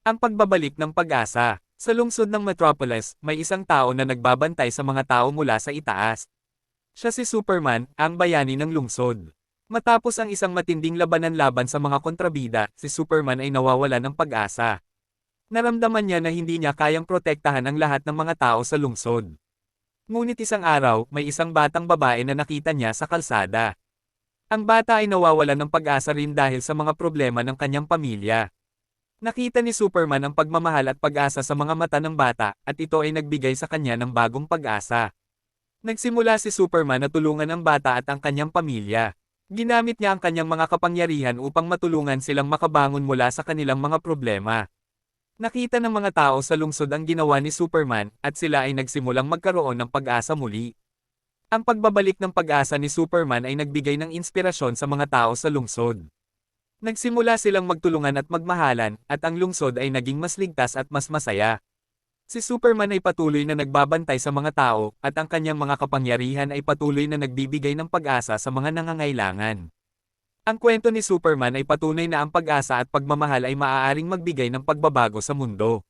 Ang pagbabalik ng pag-asa. Sa lungsod ng Metropolis, may isang tao na nagbabantay sa mga tao mula sa itaas. Siya si Superman, ang bayani ng lungsod. Matapos ang isang matinding labanan laban sa mga kontrabida, si Superman ay nawawalan ng pag-asa. Naramdaman niya na hindi niya kayang protektahan ang lahat ng mga tao sa lungsod. Ngunit isang araw, may isang batang babae na nakita niya sa kalsada. Ang bata ay nawawalan ng pag-asa rin dahil sa mga problema ng kanyang pamilya. Nakita ni Superman ang pagmamahal at pag-asa sa mga mata ng bata, at ito ay nagbigay sa kanya ng bagong pag-asa. Nagsimula si Superman na tulungan ang bata at ang kanyang pamilya. Ginamit niya ang kanyang mga kapangyarihan upang matulungan silang makabangon mula sa kanilang mga problema. Nakita ng mga tao sa lungsod ang ginawa ni Superman, at sila ay nagsimulang magkaroon ng pag-asa muli. Ang pagbabalik ng pag-asa ni Superman ay nagbigay ng inspirasyon sa mga tao sa lungsod. Nagsimula silang magtulungan at magmahalan, at ang lungsod ay naging mas ligtas at mas masaya. Si Superman ay patuloy na nagbabantay sa mga tao, at ang kanyang mga kapangyarihan ay patuloy na nagbibigay ng pag-asa sa mga nangangailangan. Ang kwento ni Superman ay patunay na ang pag-asa at pagmamahal ay maaaring magbigay ng pagbabago sa mundo.